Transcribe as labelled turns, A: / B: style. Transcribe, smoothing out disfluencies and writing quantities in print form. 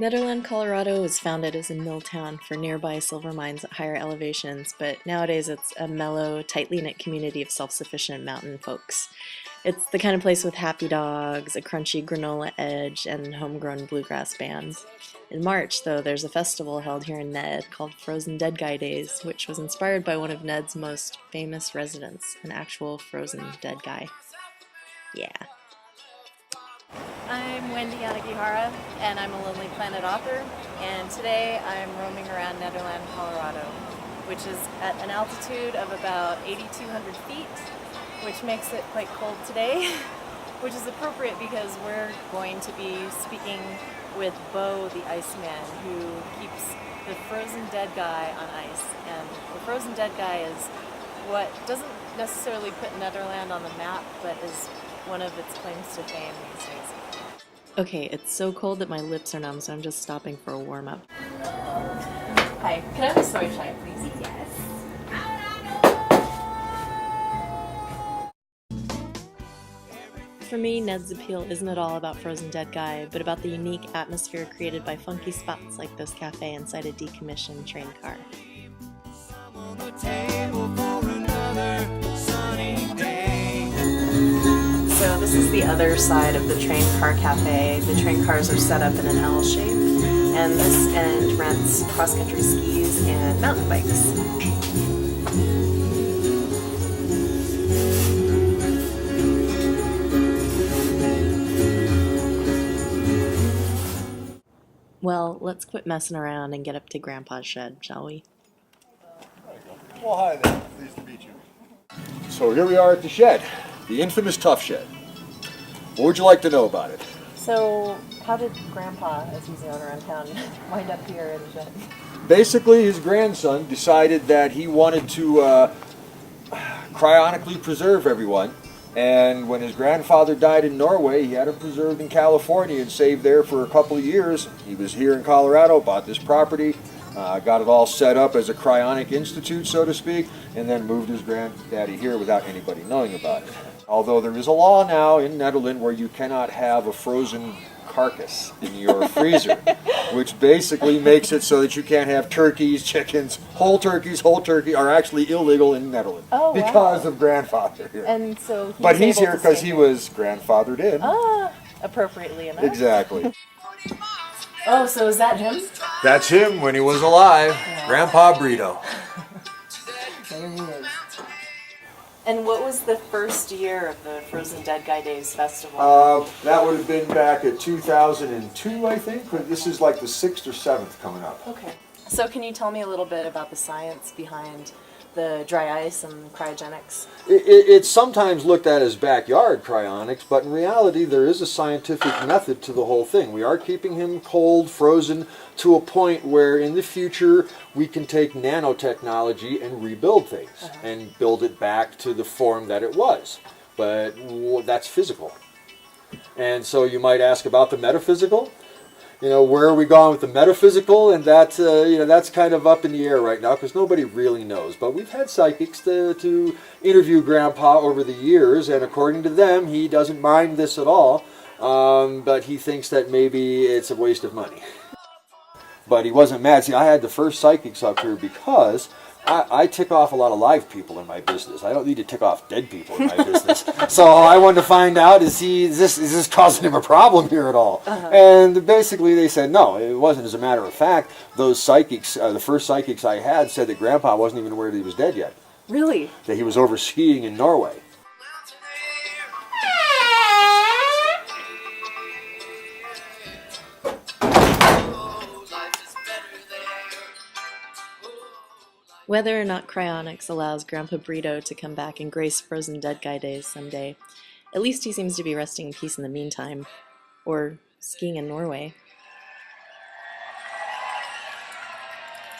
A: Nederland, Colorado was founded as a mill town for nearby silver mines at higher elevations, but nowadays it's a mellow, tightly knit community of self-sufficient mountain folks. It's the kind of place with happy dogs, a crunchy granola edge, and homegrown bluegrass bands. In March, though, there's a festival held here in Ned called Frozen Dead Guy Days, which was inspired by one of Ned's most famous residents, an actual frozen dead guy. Yeah.
B: I'm Wendy and I'm a Lonely Planet author, and today I'm roaming around Nederland, Colorado, which is at an altitude of about 8,200 feet, which makes it quite cold today, which is appropriate because we're going to be speaking with Bo the Iceman, who keeps the frozen dead guy on ice. And the frozen dead guy is what doesn't necessarily put Nederland on the map, but is one of its claims to fame these days.
A: Okay, it's so cold that my lips are numb, so I'm just stopping for a warm-up.
B: Hi, can I have a soy chai, please? Yes.
A: For me, Ned's appeal isn't at all about Frozen Dead Guy, but about the unique atmosphere created by funky spots like this cafe inside a decommissioned train car.
B: So this is the other side of the train car cafe. The train cars are set up in an L shape, and this end rents cross-country skis and mountain bikes.
A: Well, let's quit messing around and get up to Grandpa's shed, shall we?
C: Well, hi there. Pleased to meet you. So here we are at the shed, the infamous Tough Shed. What would you like to know about it?
B: So how did Grandpa, as he's known around town, wind up here in the shed?
C: Basically, his grandson decided that he wanted to cryonically preserve everyone. And when his grandfather died in Norway, he had him preserved in California and saved there for a couple of years. He was here in Colorado, bought this property, got it all set up as a cryonic institute, so to speak, and then moved his granddaddy here without anybody knowing about it. Although there is a law now in Nederland where you cannot have a frozen carcass in your freezer, which basically makes it so that you can't have turkeys, chickens, whole turkey are actually illegal in Nederland because of grandfather here.
B: And so
C: but he's here because he was grandfathered in.
B: Appropriately enough.
C: Exactly.
B: Oh, so is that him?
C: That's him when he was alive, Grandpa Brito.
B: There he is. And what was the first year of the Frozen Dead Guy Days festival?
C: That would have been back at 2002, I think, but this is like the 6th or 7th coming up.
B: Okay. So can you tell me a little bit about the science behind the dry ice and cryogenics?
C: It's sometimes looked at as backyard cryonics, but in reality there is a scientific method to the whole thing. We are keeping him cold, frozen, to a point where in the future we can take nanotechnology and rebuild things and build it back to the form that it was. But that's physical. And so you might ask about the metaphysical. You know, where are we going with the metaphysical? And that, that's kind of up in the air right now because nobody really knows. But we've had psychics to interview Grandpa over the years, and according to them, he doesn't mind this at all. But he thinks that maybe it's a waste of money. But he wasn't mad. See, I had the first psychics up here because I tick off a lot of live people in my business. I don't need to tick off dead people in my business. So I wanted to find out, is this causing him a problem here at all? And basically they said no, it wasn't. As a matter of fact, those psychics, the first psychics I had, said that Grandpa wasn't even aware that he was dead yet.
B: Really?
C: That he was over skiing in Norway.
A: Whether or not cryonics allows Grandpa Brito to come back and grace Frozen Dead Guy Days someday, at least he seems to be resting in peace in the meantime. Or skiing in Norway.